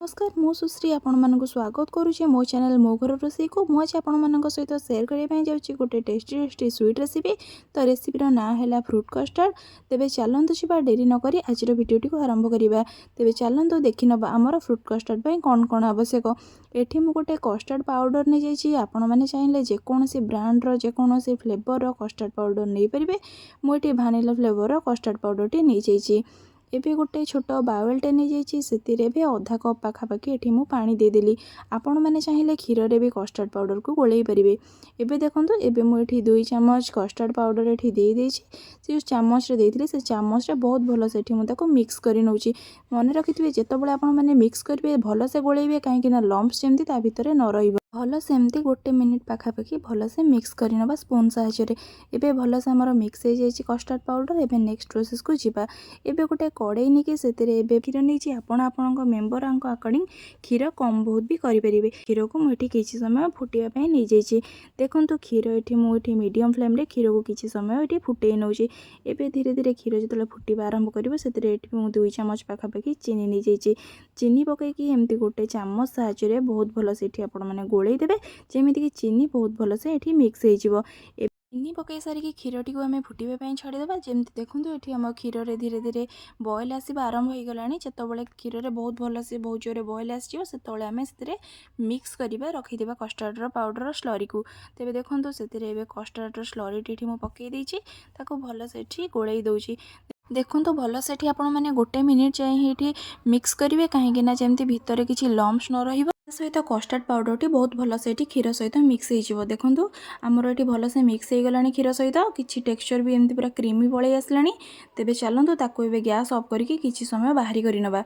नमस्कार मु सुश्री आपण मानक स्वागत करुचे मो चैनल मो घर रोसई को मुझे आपण मानक सहित शेयर करने जाऊँगी गोटे टेस्टी टेस्टी स्वीट रेसिपी। तो रेसिपी ना है फ्रूट कस्टर्ड। तेबे चलतु जी डेरी नक आज भिडियोटी को आरंभ करवा। तेबे चलतु देखि नबा आमर फ्रूट कस्टर्ड पे कौन कौन आवश्यक। एठी मु गोटे कस्टर्ड पाउडर नहीं जाइए। आपण मैंने चाहिए जेकोसी ब्रांड्र जेकोसी फ्लेवर कस्टर्ड पाउडर नहीं पारे। मुझे vanilla flavour custard powder T नहीं जाइए। एबे गोटे छोट बाउलटे नहीं जाइए अधा कप पाखापाखि एठी मु पानी देदेली। आपण मैंने चाहिए क्षीर रे भी कस्टर्ड पाउडर को गोलई पारे। एबे देखंतु एबे मु एठी 2 चम्मच कस्टर्ड पाउडर एठी दे देछि। से चामच रे देथिले से चामच रे बहुत भल से एठी मु ताको मिक्स करि नउछि। मन रखिथिबे जेतेबेले आपण माने मिक्स करिवे भल से गोलैबे काहेकि ना लम्प्स जेमति ता भितरे न रहिबो। भल सेमती गोटे मिनिट पाखापाखि भल से मिक्स करनबा स्पून साहाय्य। एबे भल से हमर मिक्स हो जाइए कस्टर्ड पाउडर। एबे नेक्स्ट प्रोसेस को जीवा। एबे गोटे कड़ाई नहीं कि से क्षीर नहीं आपण आपण मेम्बर अकॉर्डिंग क्षीर कम बहुत भी करें। क्षीर को मुझे किसी समय फुटापी नहीं जाइए। देखो क्षीर ये मुझे मीडियम फ्लेम रे क्षीर को किसी समय ये फुटे नौचे। एबे धीरे धीरे क्षीर जो फुटा आरंभ कर 2 चम्मच पाखापाखि चीनी नहीं जाइए। चीनी पकईकि एमती गोटे चामच साहाय्य बहुत भल से मैंने गोलई देवे जमीती कि चीनी बहुत भल से ये मिक्स हो। चीनी पकई सारिकी क्षीरटी को आम फुटापी छाड़ीदेवा। जमती देखूँ ये आम क्षीर रे धीरे धीरे बॉयल आसवा आरंभ हो गला। जितेबाला क्षीर रे बहुत भल से बहुत जोरे बॉयल आसो से मिक्स करवा रखीदा कस्टर्डर पाउडर स्लरी को। तेज देखो से कस्टर्डर स्लरीटी मुझे पकई देती भल से गोलई दूसरी। देखो तो भल से आपण मैंने गोटे मिनिट जाए मिक्स करेंगे कहीं जमी भितर किसी लम्प्स न रही सहित कस्टर्ड पाउडर टी बहुत भल से क्षीर सहित मिक्स हो। देखो आमर ये भल से मिक्स हो गला क्षीर सहित किसी टेक्सचर भी एमती पूरा क्रीमी पलि आसला। तेबे चलतु ताको एबे गैस ऑफ करके किसी समय बाहरी करनबा।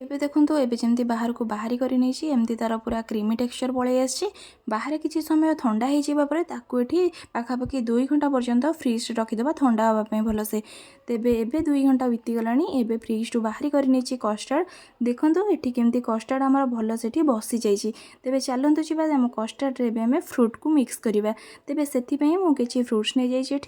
एबे देखंतु एबे जेमती बाहर को बाहरी करी नैछि एमती तार पूरा क्रीमी टेक्सचर पळै आछि। बाहर किछि समय ठंडा हो जाबा परे ताकू एठी पाखापाखि 2 घंटा पर्यंत फ्रीज रखिदेबा ठंडा होबा पय भल से। तेबे एबे 2 घंटा बीती गलानी। एबे फ्रीज टू बाहरी करी नैछि कस्टर्ड। देखंतु एठी केमती कस्टर्ड हमर भल सेठी बसी जाइछि। तेबे चलंतु छिबा हम कस्टर्ड रे एबे हम फ्रूट को मिक्स करिबा। तेबे सेथि पय मु किछि फ्रूट्स नै जाइछि।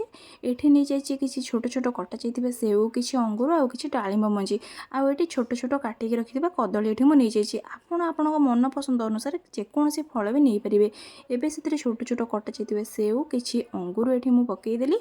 एठी नै जाइछि किछि छोट छोट कटा जाइथिबे सेव किछि अंगूर आ किछि डाळिंब मंजी आ एठी छोट छोट काटी रखिथिबा कदली एठी मु नहीं जाइछि। आपण आपणक मन पसंद अनुसार जेकोसी फल भी नहीं पारे। एबे से छोट छोट कटा जाइथिबे सेव किछि अंगूर एठी मु पकई देली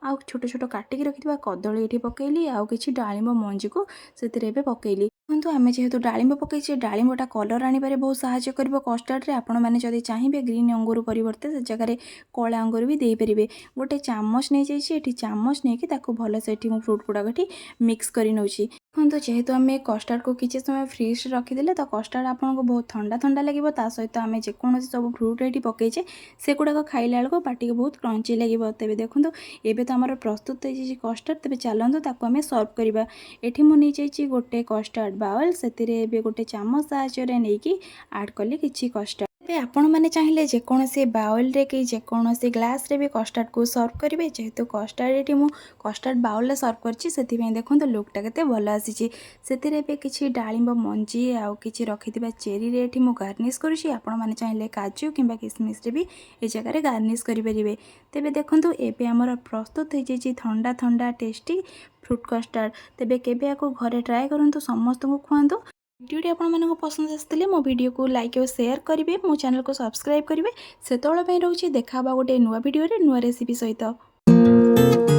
आ छोट छोट काटी रखिथिबा कदली एठी पकईली आ किछि डाळिंब मंजी को सेतिरे एबे पकईली। देखो आम जेहेतु डाळिंब पकईछे डाळिंबटा कलर आनिबारे बहुत सहायता करिवो कस्टर्ड रे। आपण माने जदि चाहिबे ग्रीन अंगूर परिवर्ते से जगह कला अंगूर भी देई परिबे। गोटे चामच नहीं जाइए एठी चामच नहीं कि ताको भल से एठी मु फ्रूट गुडा एठी मिक्स करी नउछि। देखो जेहेतु आम कस्टर्ड को किसी समय फ्रीज रखीदे तो कस्टर्ड आपको बहुत ठंडा ठंडा लगे। ता सहित आम जेकोसी सब फ्रूट ये पकईचे से गुड़ाक खाइला बेलू पार्टी को बहुत क्रंची लगे। तेज देखो एबे तो आमर प्रस्तुत हो कस्टर्ड। तेज चलतु ताको आम सर्व करवा। एठी मु नहीं जाइए गोटे कस्टर्ड बाउल से गोटे चामच साहाय्य नहीं आड कली किछि कस्टर्ड। आपण मैंने चाहिए जेकोसी बाउल रे कि जेकोसी ग्लास रे भी कस्टर्ड को सर्व करेंगे। जेहेतु कस्टर्ड ये कस्टर्ड बाउल रे सर्व करछि सेथिपई देखो लुकटा केते भल आसीछि। सेतिरे बे किछि डाळिंब मंजी आउ किछि रखिथिबा चेरी रे एठी मु गार्निश करूछि। आपण माने चाहिए काजू किंबा किसमिस रे भी ए जगह रे गार्निश करि परिबे। तेबे देखंतु एबे हमर प्रस्तुत हो जाइछि ठंडा ठंडा टेस्टी फ्रूट कस्टर्ड। तेबे केबे आको घरे ट्राए करंतु समस्त को खुआंतु। वीडियोटी आपको पसंद आसते मो वीडियो को लाइक और शेयर करेंगे। मो चैनल को सब्सक्राइब करेंगे। से रोचे देखा गोटे नुआ वीडियो नुआ रेसिपी सहित।